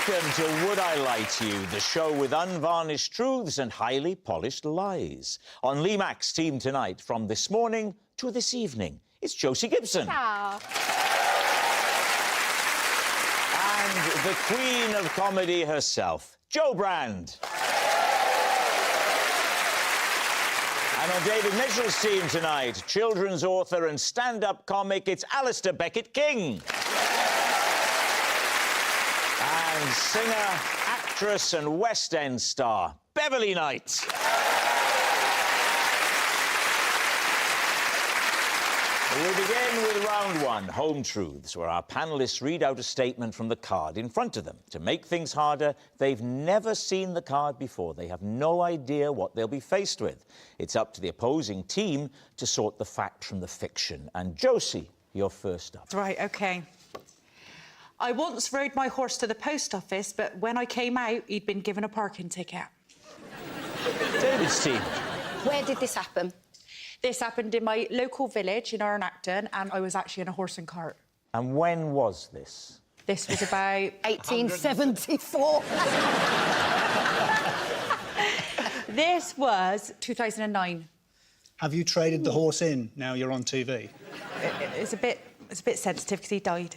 Welcome to Would I Lie to You, the show with unvarnished truths and highly polished lies. On Lee Mack's team tonight, from this morning to this evening, it's Josie Gibson. Aww. And the queen of comedy herself, Jo Brand. And on David Mitchell's team tonight, children's author and stand-up comic, it's Alistair Beckett-King. And singer, actress and West End star, Beverly Knight. We begin with round one, Home Truths, where our panellists read out a statement from the card in front of them. To make things harder, they've never seen the card before. They have no idea what they'll be faced with. It's up to the opposing team to sort the fact from the fiction. And Josie, you're first up. Right, OK. I once rode my horse to the post office, but when I came out, he'd been given a parking ticket. David's team. Where did this happen? This happened in my local village in Acton, and I was actually in a horse and cart. And when was this? This was about... 1874. This was 2009. Have you traded the horse in now you're on TV? It's a bit sensitive because he died.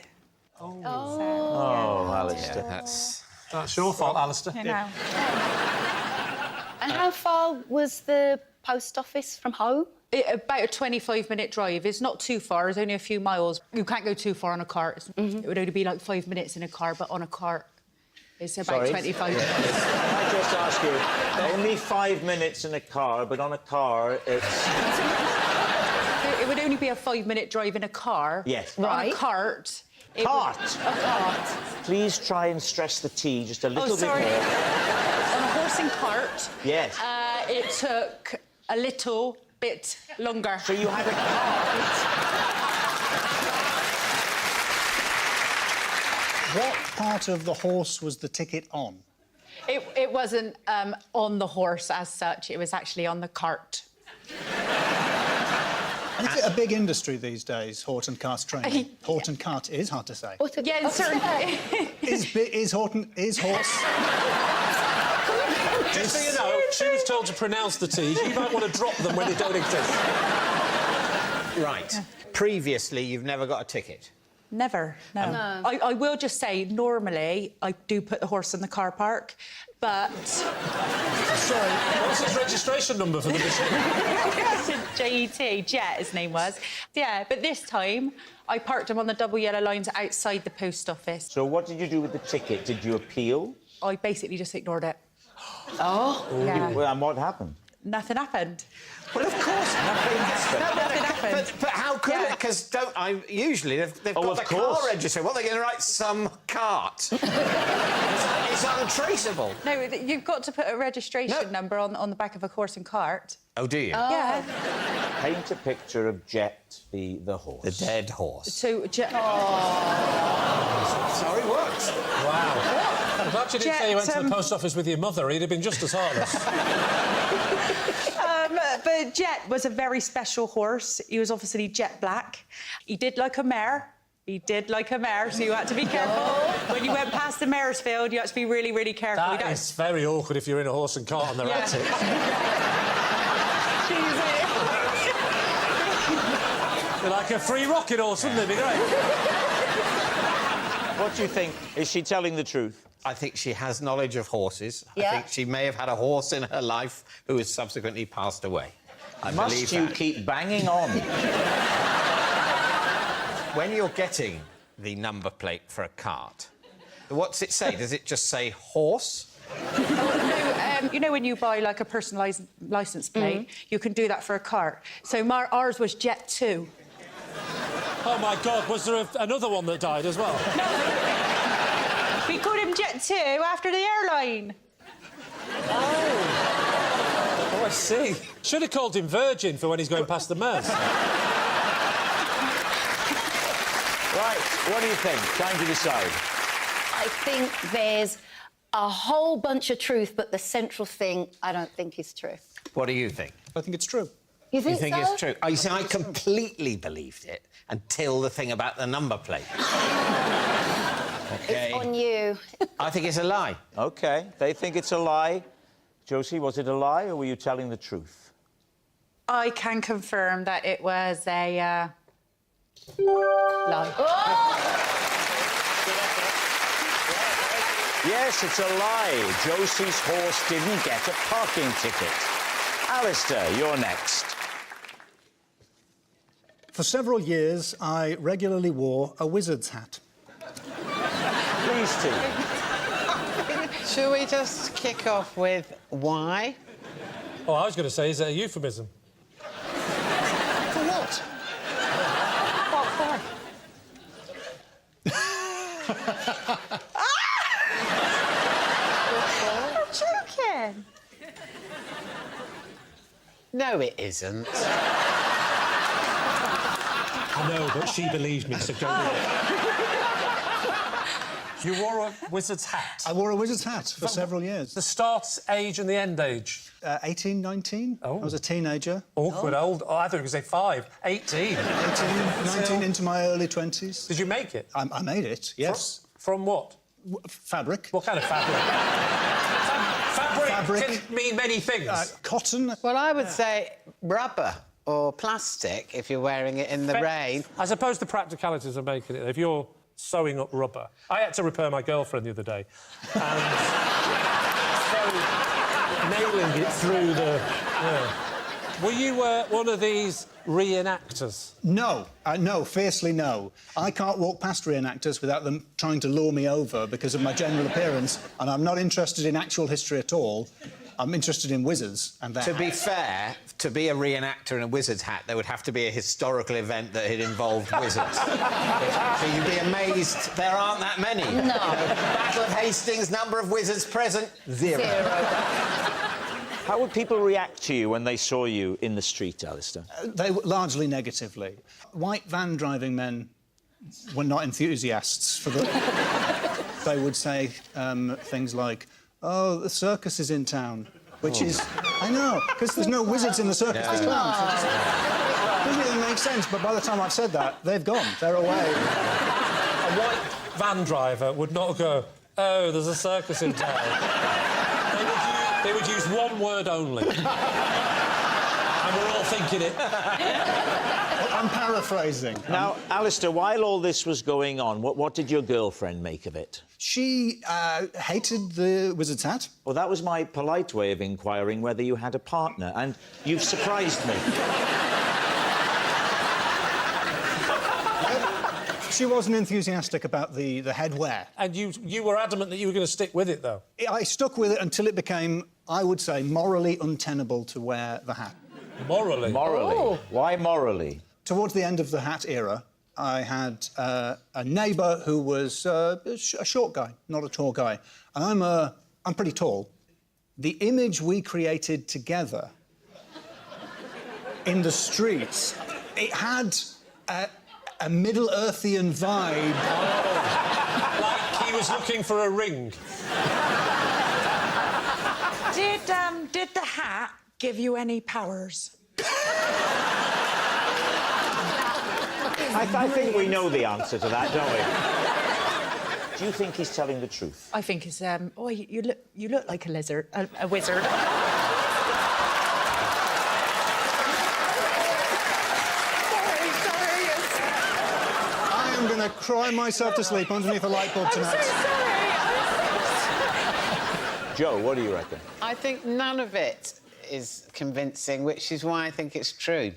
Oh, Alistair. Yeah, that's your fault, Alistair. I know. And how far was the post office from home? About a 25-minute drive. It's not too far. It's only a few miles. You can't go too far on a cart. It would only be like 5 minutes in a car, but on a cart, it's about 25 minutes. Can I just ask you, only 5 minutes in a car, but on a car, it's... It would only be a 5-minute drive in a car. Yes. But Right. on a cart... Cart? A cart. Please try and stress the T just a little bit more. On a horse and cart... Yes. It took a little bit longer. So you had a cart? What part of the horse was the ticket on? It wasn't on the horse as such. It was actually on the cart. And is it a big industry these days, horse and cart training? Horse and cart is hard to say. Yeah, certainly. Is horse... Just so you know, she was told to pronounce the T's. You might want to drop them when they don't exist. Right. Previously, you've never got a ticket. Never, no. I will just say, normally, I do put the horse in the car park, but... Sorry, what's his registration number for the machine? J-E-T, Jet, his name was. Yeah, but this time, I parked him on the double yellow lines outside the post office. So what did you do with the ticket? Did you appeal? I basically just ignored it. Oh. Yeah. Well, and what happened? Nothing happened. Well, of course, nothing happened. Nothing happened. But how could it? Because usually they've got the car register. What are they going to write? Some cart. It's untraceable. No, you've got to put a registration number on the back of a horse and cart. Oh, do you? Yeah. Paint a picture of Jet, the horse. The dead horse. So, Jet... So it works. Wow. I'm glad you didn't say you went to Jet, the post office with your mother. He'd have been just as heartless. But Jet was a very special horse. He was obviously jet black. He did like a mare. He did like a mare, so you had to be careful. When you went past the mare's field, you had to be really, really careful. That is very awkward if you're in a horse and cart on the attic. They're like a free rocking horse, wouldn't it? Be great. What do you think? Is she telling the truth? I think she has knowledge of horses. Yeah. I think she may have had a horse in her life who has subsequently passed away. I Must believe you that. keep banging on? When you're getting the number plate for a cart, what's it say? Does it just say horse? No, you know when you buy, like, a personalised licence plate, you can do that for a cart. So ours was Jet 2. Oh, my God, was there another one that died as well? We called him Jet 2 after the airline. Oh, I see. Should have called him Virgin for when he's going past the mares. Right, what do you think? Time to decide. I think there's a whole bunch of truth, but the central thing I don't think is true. What do you think? I think it's true. You think, You think so? it's true? I completely believed it until the thing about the number plate. OK. It's on you. I think it's a lie. OK, they think it's a lie. Josie, was it a lie or were you telling the truth? I can confirm that it was a lie. Yes, it's a lie. Josie's horse didn't get a parking ticket. Alistair, you're next. For several years, I regularly wore a wizard's hat. Please, Steve. Shall we just kick off with why? Oh, I was going to say, is it a euphemism? For what? You're joking. No, it isn't. I know, but she believes me, so go with it. You wore a wizard's hat? I wore a wizard's hat for several years. The start age and the end age? 18, 19. Oh. I was a teenager. Awkward old... Oh, I thought you were going to say 5. 18. 18, 19, into my early 20s. Did you make it? I made it, yes. From what? Fabric. What kind of fabric? Fabric can mean many things. Cotton. Well, I would say rubber or plastic if you're wearing it in the rain. I suppose the practicalities are making it. If you're sewing up rubber... I had to repair my girlfriend the other day. And so nailing it through the... Yeah. Were you one of these reenactors? No, no, fiercely no. I can't walk past reenactors without them trying to lure me over because of my general appearance, and I'm not interested in actual history at all. I'm interested in wizards and that. To be fair, to be a reenactor in a wizard's hat, there would have to be a historical event that had involved wizards. So you'd be amazed there aren't that many. No. Battle of Hastings, number of wizards present, 0. How would people react to you when they saw you in the street, Alistair? They were largely negatively. White van driving men were not enthusiasts for the... They would say things like, oh, the circus is in town, which is... I know, because there's no wizards in the circus. There's clowns. Doesn't even make sense, but by the time I've said that, they've gone. They're away. A white van driver would not go, oh, there's a circus in town. They would use one word only. And we're all thinking it. I'm paraphrasing. Now, Alistair, while all this was going on, what did your girlfriend make of it? She hated the wizard's hat. Well, that was my polite way of inquiring whether you had a partner, and you've surprised me. She wasn't enthusiastic about the headwear. And you were adamant that you were going to stick with it, though? I stuck with it until it became, I would say, morally untenable to wear the hat. Morally? Morally? Oh. Why morally? Towards the end of the hat era, I had a neighbour who was a short guy, not a tall guy. And I'm pretty tall. The image we created together in the streets, it had a Middle-earthian vibe. Oh, like he was looking for a ring. Did the hat give you any powers? I think we know the answer to that, don't we? Do you think he's telling the truth? I think it's oh, you look like a lizard, a wizard. I'm going to cry myself to sleep underneath a light bulb tonight. I'm so sorry. Joe, what do you reckon? I think none of it is convincing, which is why I think it's true.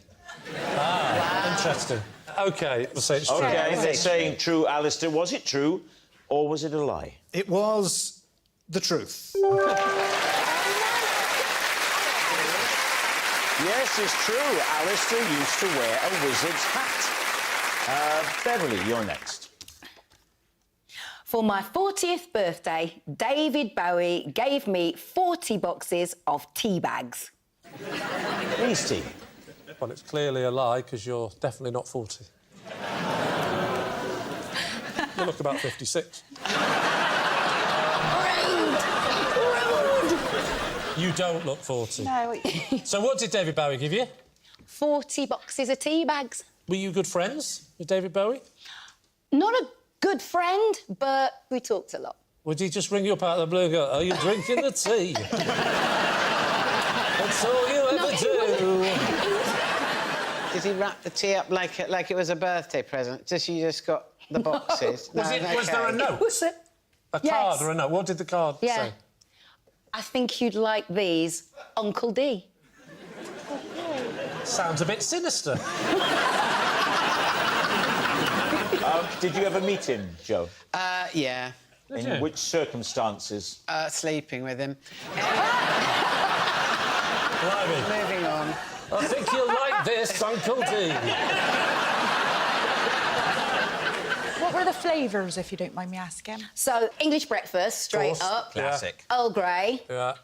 Ah, interesting. OK, we'll say it's true. OK, they're saying true, Alistair. Was it true, or was it a lie? It was the truth. Yes, it's true. Alistair used to wear a wizard's hat. Beverly, you're next. For my 40th birthday, David Bowie gave me 40 boxes of tea bags. Please, Steve. Well, it's clearly a lie, because you're definitely not 40. You look about 56. Rude! You don't look 40. No. So what did David Bowie give you? 40 boxes of tea bags. Were you good friends with David Bowie? Not a good friend, but we talked a lot. Would he just ring you up out of the blue and go, are you drinking the tea? That's all you ever do. Did he wrap the tea up like it was a birthday present? You just got the boxes? Was there a note? Was it? A card or a note? What did the card say? I think you'd like these, Uncle D. Sounds a bit sinister. Did you ever meet him, Joe? Yeah. In which circumstances? Sleeping with him. Blimey. Moving on. I think you'll like this, Uncle D. What were the flavours, if you don't mind me asking? So, English breakfast, straight up. Classic. Earl Grey. Yeah.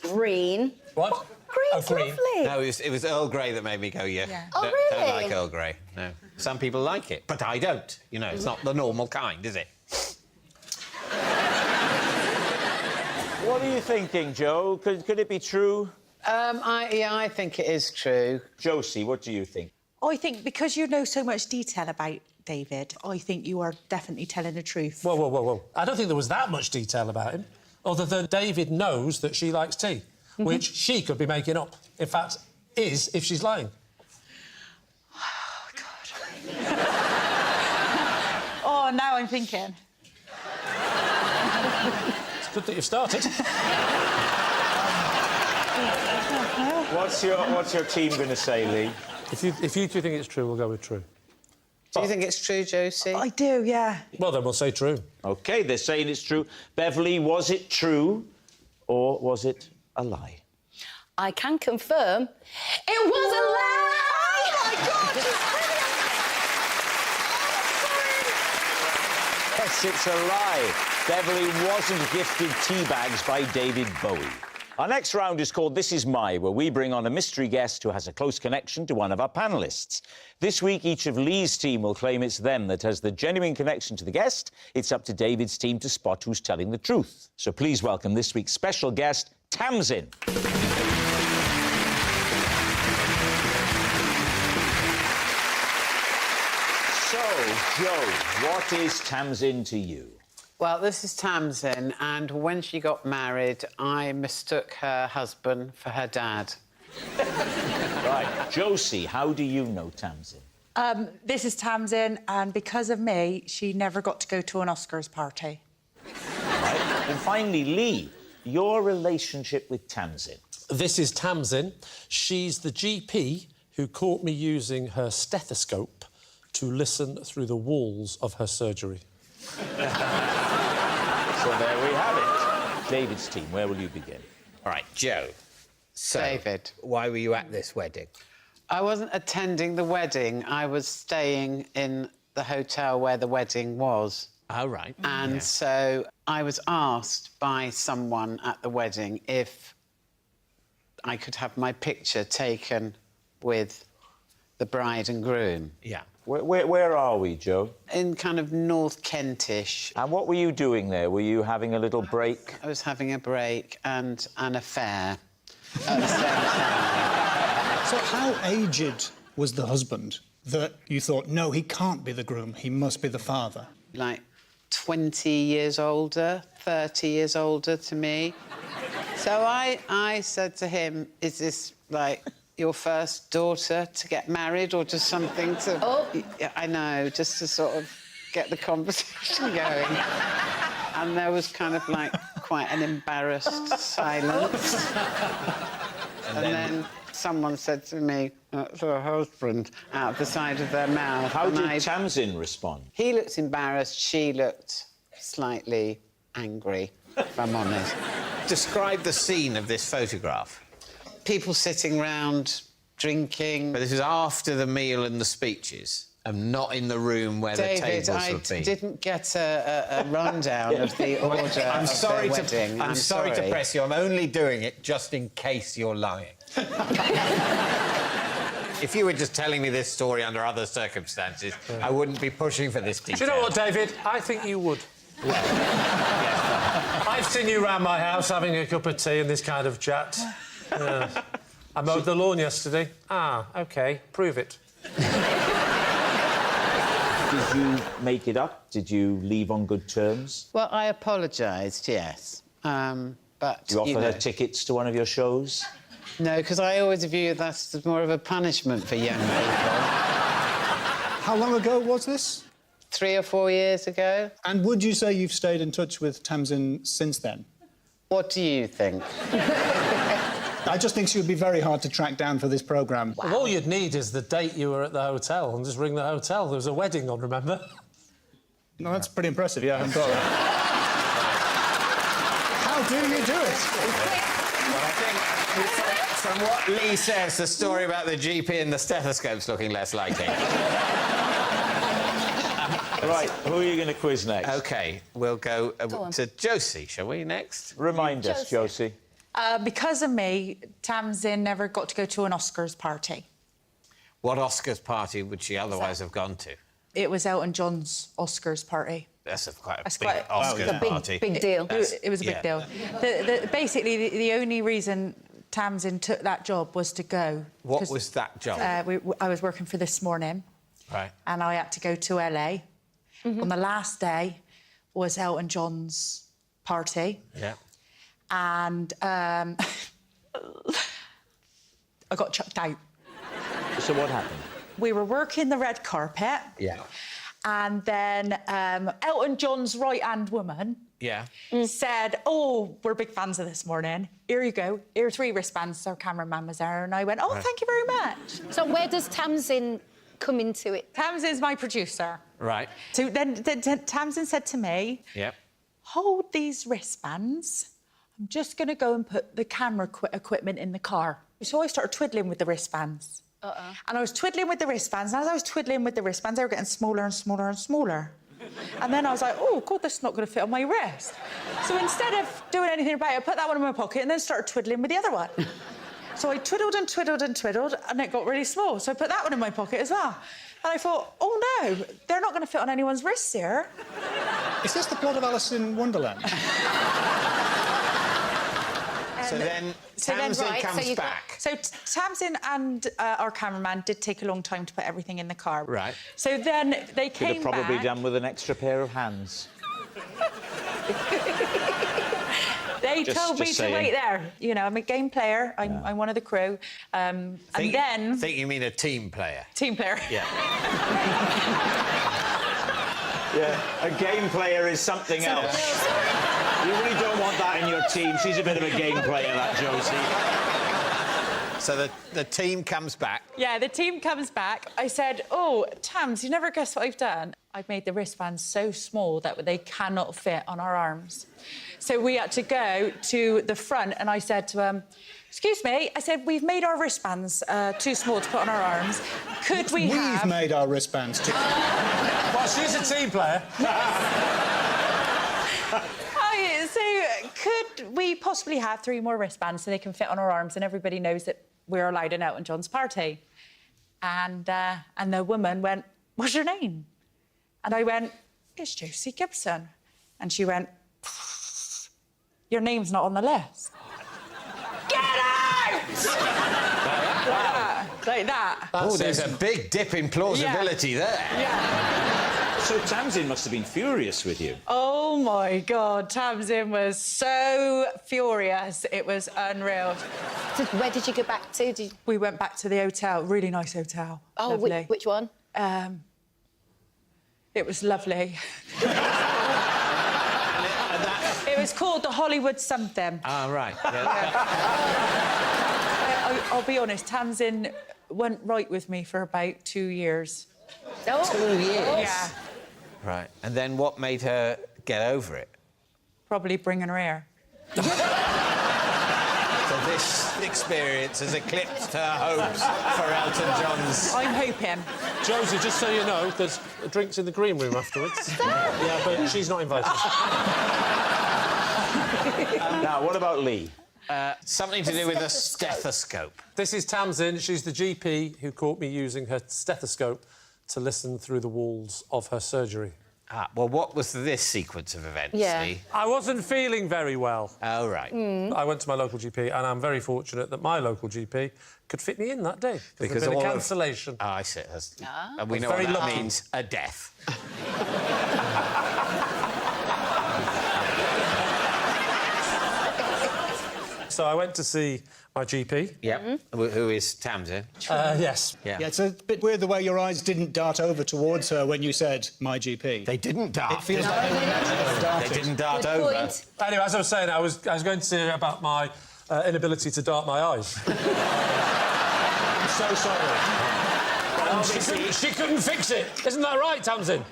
Green. What? Green's green. lovely. No, it was Earl Grey that made me go, yeah. Oh, Don't really? like Earl Grey, no. Some people like it, but I don't. You know, it's not the normal kind, is it? What are you thinking, Joe? Could it be true? I think it is true. Josie, what do you think? I think because you know so much detail about David, I think you are definitely telling the truth. Whoa, whoa, whoa, whoa. I don't think there was that much detail about him, other than David knows that she likes tea, which she could be making up. In fact, is if she's lying. Oh, God. Oh, now I'm thinking. It's good that you've started. What's your team going to say, Lee? If you two think it's true, we'll go with true. Do you think it's true, Josie? I do, yeah. Well, then we'll say true. OK, they're saying it's true. Beverly, was it true or was it a lie? I can confirm it was a lie! Oh, my God, Yes, it's a lie. Beverly wasn't gifted tea bags by David Bowie. Our next round is called This Is My, where we bring on a mystery guest who has a close connection to one of our panellists. This week, each of Lee's team will claim it's them that has the genuine connection to the guest. It's up to David's team to spot who's telling the truth. So please welcome this week's special guest, Tamsin. So, Joe, what is Tamsin to you? Well, this is Tamsin, and when she got married, I mistook her husband for her dad. Right. Josie, how do you know Tamsin? This is Tamsin, and because of me, she never got to go to an Oscars party. Right. And finally, Lee, your relationship with Tamsin. This is Tamsin. She's the GP who caught me using her stethoscope to listen through the walls of her surgery. So there we have it. David's team, where will you begin? All right, Joe. So, David, why were you at this wedding? I wasn't attending the wedding. I was staying in the hotel where the wedding was. Oh, right. And so I was asked by someone at the wedding if I could have my picture taken with the bride and groom. Yeah. Where are we, Joe? In kind of North Kentish. And what were you doing there? Were you having a little break? I was having a break and an affair at the same time. So how aged was the husband that you thought, no, he can't be the groom, he must be the father? Like 20 years older, 30 years older to me. So I said to him, is this, like, your first daughter to get married or just something to... Oh. Yeah, I know, just to sort of get the conversation going. And there was kind of, like, quite an embarrassed silence. And then someone said to me, that's her husband, out of the side of their mouth. How And did Tamsin respond? He looked embarrassed, she looked slightly angry, if I'm honest. Describe the scene of this photograph. People sitting round, drinking. But this is after the meal and the speeches, and not in the room where the David, tables I have been. didn't get a rundown of the order of their wedding. I'm sorry to press you. I'm only doing it just in case you're lying. If you were just telling me this story under other circumstances, I wouldn't be pushing for this detail. Do you know what, David? I think you would. Well, yes, I've seen you round my house having a cup of tea and this kind of chat. I mowed the lawn yesterday. Ah, OK, prove it. Did you make it up? Did you leave on good terms? Well, I apologised, yes. But, You offered know, her tickets to one of your shows? No, because I always view that as more of a punishment for young people. How long ago was this? 3 or 4 years ago. And would you say you've stayed in touch with Tamsin since then? What do you think? I just think she would be very hard to track down for this programme. Well, all you'd need is the date you were at the hotel and just ring the hotel. There was a wedding on, remember? No, that's pretty impressive, yeah, I haven't thought of that. How do you do it? Well, I think from what Lee says, the story about the GP and the stethoscope's looking less likely. Right, who are you going to quiz next? OK, we'll go to Josie, shall we, next? Remind us, Josie. Because of me, Tamsin never got to go to an Oscars party. What Oscars party would she otherwise have gone to? It was Elton John's Oscars party. That's quite a That's big quite- Oscars a party. big deal. It was a big deal. Basically, the only reason Tamsin took that job was to go. What was that job? I was working for This Morning. Right. And I had to go to LA. On the last day was Elton John's party. Yeah. And I got chucked out. So what happened? We were working the red carpet. Yeah. And then Elton John's right-hand woman Yeah. said, oh, we're big fans of This Morning. Here you go. Here are 3 wristbands. Our cameraman was there. And I went, oh, thank you very much. So where does Tamsin come into it? Tamsin's my producer. Right. So then Tamsin said to me, Yep. hold these wristbands. I'm just going to go and put the camera equipment in the car. So I started twiddling with the wristbands. And I was twiddling with the wristbands. And as I was twiddling with the wristbands, they were getting smaller and smaller and smaller. And then I was like, oh, God, that's not going to fit on my wrist. So instead of doing anything about it, I put that one in my pocket and then started twiddling with the other one. So I twiddled and twiddled and twiddled, and it got really small. So I put that one in my pocket as well. And I thought, oh, no, they're not going to fit on anyone's wrists here. Is this the plot of Alice in Wonderland? So then Tamsin comes back. So Tamsin and our cameraman did take a long time to put everything in the car. Right. So then they Could came have probably back. done with an extra pair of hands. They Just told me to saying. wait there. You know, I'm a game player. I'm one of the crew. And then... think you mean a team player. Team player. Yeah. Yeah, a game player is something else. You really don't want that in your team. She's a bit of a game player, that Josie. So the team comes back. Yeah, the team comes back. I said, oh, Tams, you never guess what I've done? I've made the wristbands so small that they cannot fit on our arms. So we had to go to the front, and I said to them, excuse me, I said, we've made our wristbands too small to put on our arms. Could we have... We've made our wristbands too. Well, she's a team player. So could we possibly have 3 more wristbands so they can fit on our arms and everybody knows that we're allowed in Elton John's party? And the woman went, what's your name? And I went, it's Josie Gibson. And she went, your name's not on the list. Get out! Like that. Oh, there's a big dip in plausibility there. Yeah. So Tamsin must have been furious with you. Oh, my God. Tamsin was so furious. It was unreal. So where did you go back to? We went back to the hotel. Really nice hotel. Oh, Lovely. which one? It was lovely. It was called the Hollywood something. Ah, right. Yeah. I'll be honest, Tamsin went right with me for about 2 years. Oh. 2 years? Yeah, Right. And then what made her get over it? probably bringing her here. So this experience has eclipsed her hopes for Elton John's... I'm hoping. Josie, just so you know, there's drinks in the green room afterwards. Yeah, but she's not invited. Now, what about Lee? Something to do with a stethoscope. This is Tamsin. She's the GP who caught me using her stethoscope to listen through the walls of her surgery. Ah, well, what was this sequence of events, Yeah. Lee? I wasn't feeling very well. Oh, right. I went to my local GP, and I'm very fortunate that my local GP could fit me in that day. Because there'd been all a of- cancellation. Oh, I see. And we know Very what that lucky. means. A death. So I went to see my GP. Yep. Who is Tamsin? Yes. Yeah. Yeah, it's a bit weird the way your eyes didn't dart over towards her when you said, my GP. They didn't dart. It feels like they were meant to have darted. They didn't dart Good over. point. Anyway, as I was saying, I was going to see her about my inability to dart my eyes. I'm so sorry. She couldn't fix it. Isn't that right, Tamsin?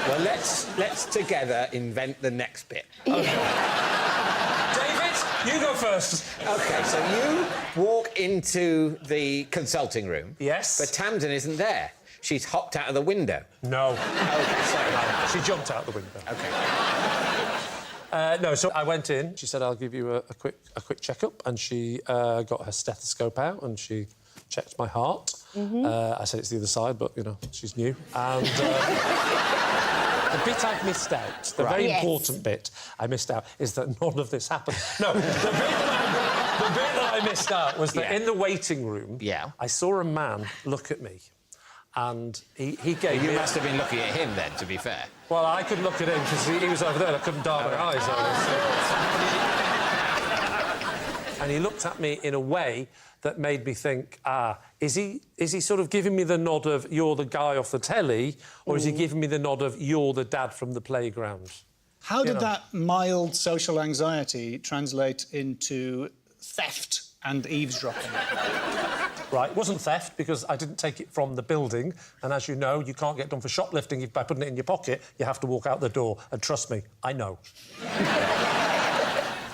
Well, let's together invent the next bit. David, you go first. OK, so you walk into the consulting room. Yes. But Tamsin isn't there. She's hopped out of the window. No. OK, sorry. She jumped out the window. OK. No, so I went in. She said, I'll give you a quick checkup, and she got her stethoscope out and she checked my heart. I said it's the other side, but, you know, she's new. And the bit I've missed out, the very Yes. important bit I missed out, is that none of this happened. No, the bit that I missed out was that in the waiting room, I saw a man look at me, and he gave me... You must have been looking at him then, to be fair. Well, I could look at him because he was over there and I couldn't dart my eyes. And he looked at me in a way that made me think, is he sort of giving me the nod of you're the guy off the telly, or is he giving me the nod of you're the dad from the playground? How did that mild social anxiety translate into theft and eavesdropping? Right, it wasn't theft because I didn't take it from the building, and as you know, you can't get done for shoplifting if by putting it in your pocket, you have to walk out the door, and trust me, I know.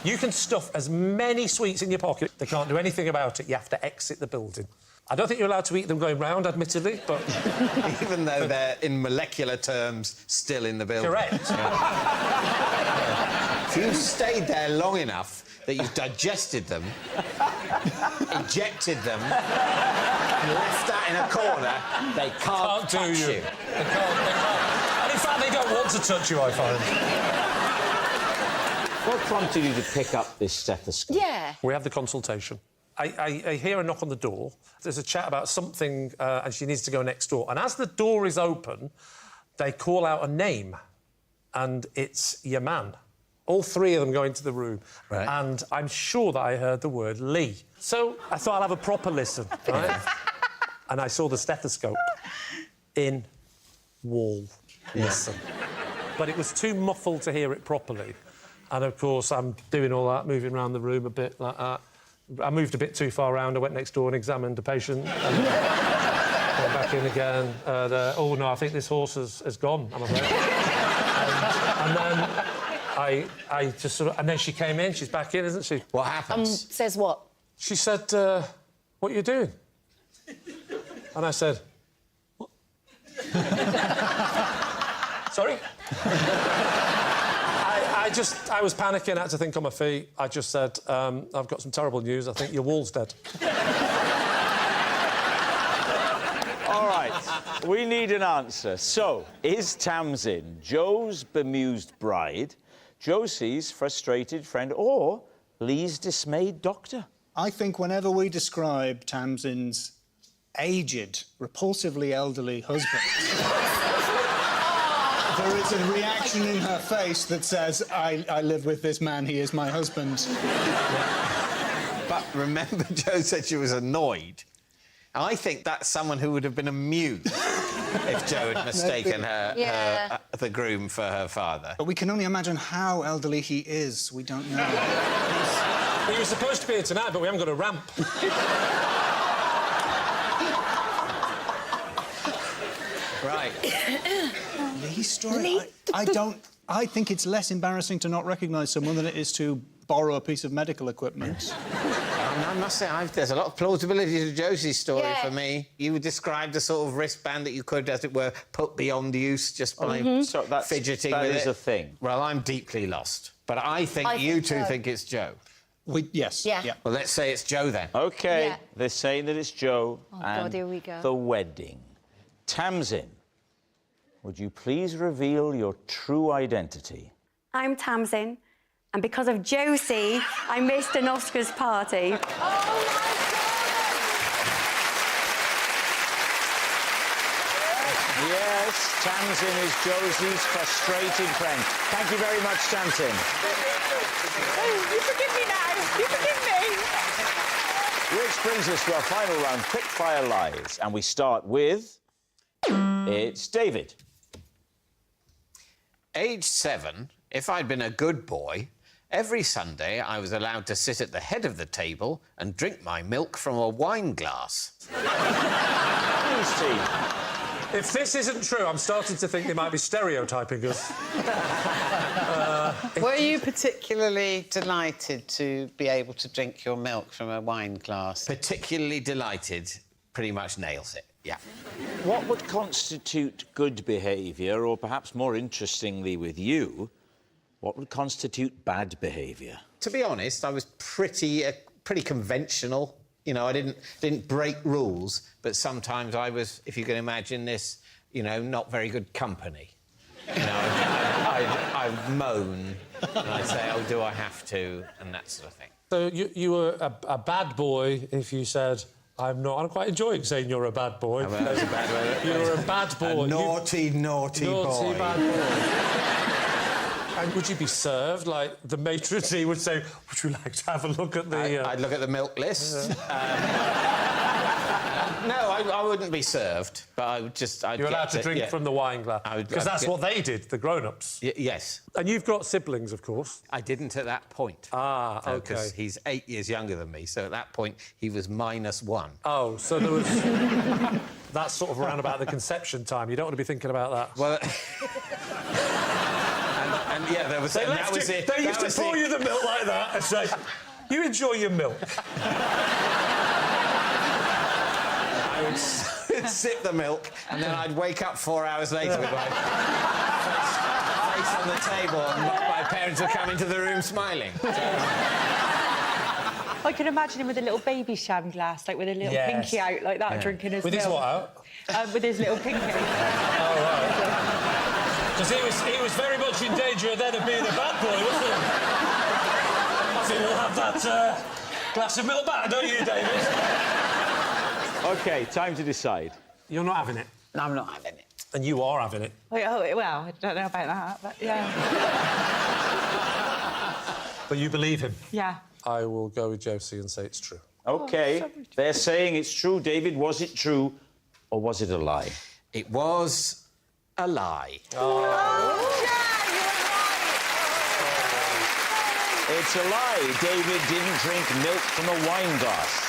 You can stuff as many sweets in your pocket, they can't do anything about it, you have to exit the building. I don't think you're allowed to eat them going round, admittedly, but... Even though they're, in molecular terms, still in the building. Correct. If you've stayed there long enough that you've digested them, ejected them, and left that in a corner, they can't do touch you. They can't. And in fact, they don't want to touch you, I find. What prompted you to pick up this stethoscope? Yeah. We have the consultation. I hear a knock on the door. There's a chat about something, and she needs to go next door. And as the door is open, they call out a name, and it's your man. All three of them go into the room, and I'm sure that I heard the word Lee. So I thought I'll have a proper listen, right? And I saw the stethoscope in wall. Listen. But it was too muffled to hear it properly. And, of course, I'm doing all that, moving around the room a bit like that. I moved a bit too far around. I went next door and examined the patient. And went back in again. And, oh, no, I think this horse has gone, I'm afraid. And then I just sort of... And then she came in. She's back in, isn't she? What happens? Says what? She said, what are you doing? And I said, what? Sorry? I was panicking, I had to think on my feet. I just said, I've got some terrible news. I think your wall's dead. All right, we need an answer. So, is Tamsin Joe's bemused bride, Josie's frustrated friend, or Lee's dismayed doctor? I think whenever we describe Tamsin's aged, repulsively elderly husband, there is a reaction in her face that says, I live with this man, he is my husband. But remember, Jo said she was annoyed. I think that's someone who would have been amused if Jo had mistaken the groom for her father. But we can only imagine how elderly he is. We don't know. He was supposed to be here tonight, but we haven't got a ramp. Right. Lee's story? I think it's less embarrassing to not recognise someone than it is to borrow a piece of medical equipment. I must say, there's a lot of plausibility to Josie's story for me. You described a sort of wristband that you could, as it were, put beyond use just by So fidgeting that with is it. a thing. Well, I'm deeply lost. But I think you two think it's Jo. Yes. Yeah. Well, let's say it's Joe then. OK, Yeah. they're saying that it's Joe Oh, and God, here we go. the wedding. Tamsin, would you please reveal your true identity? I'm Tamsin, and because of Josie, I missed an Oscars party. Yes, Tamsin is Josie's frustrated friend. Thank you very much, Tamsin. You forgive me now. You forgive me. Which brings us to our final round, Quickfire Lies. And we start with... It's David. Age 7, if I'd been a good boy, every Sunday I was allowed to sit at the head of the table and drink my milk from a wine glass. News team. If this isn't true, I'm starting to think they might be stereotyping us. Were you particularly delighted to be able to drink your milk from a wine glass? Particularly delighted, pretty much nails it, yeah. What would constitute good behaviour, or perhaps more interestingly with you, what would constitute bad behaviour? To be honest, I was pretty conventional. You know, I didn't break rules, but sometimes I was, if you can imagine this, you know, not very good company. You know, I'd moan, and I'd say, oh, do I have to, and that sort of thing. So you were a bad boy if you said, I'm not. I'm quite enjoying saying you're a bad boy. Well, that was a bad way. You're a bad boy. A naughty boy. Bad boy. And would you be served? Like, the maitre d' would say, would you like to have a look at the... I'd look at the milk list. No, I wouldn't be served, but I would just... You're allowed to drink from the wine glass. Because that's what they did, the grown-ups. Yes. And you've got siblings, of course. I didn't at that point. Ah, OK. Because he's 8 years younger than me, so at that point, he was -1. Oh, so there was... That's sort of around about the conception time. You don't want to be thinking about that. Well... and yeah, there was... They used to pour you the milk like that and say, you enjoy your milk. I would sip the milk, and then I'd wake up 4 hours later with my face on the table, and my parents would come into the room smiling. I can imagine him with a little baby sham glass, like with a little pinky out, like that, drinking his With milk. his what out? With his little pinky. Oh, right. Because he was very much in danger then of being a bad boy, wasn't he? I think we'll have that glass of milk back, don't you, David? OK, time to decide. You're not having it. No, I'm not having it. And you are having it. Oh, well, I don't know about that, but yeah. But you believe him? Yeah. I will go with Josie and say it's true. OK, they're saying it's true. David, was it true or was it a lie? It was a lie. It's a lie. David didn't drink milk from a wine glass.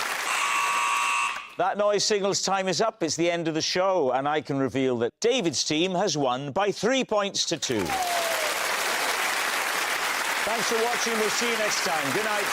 That noise signals time is up. It's the end of the show, and I can reveal that David's team has won by 3 points to 2. Thanks for watching. We'll see you next time. Good night.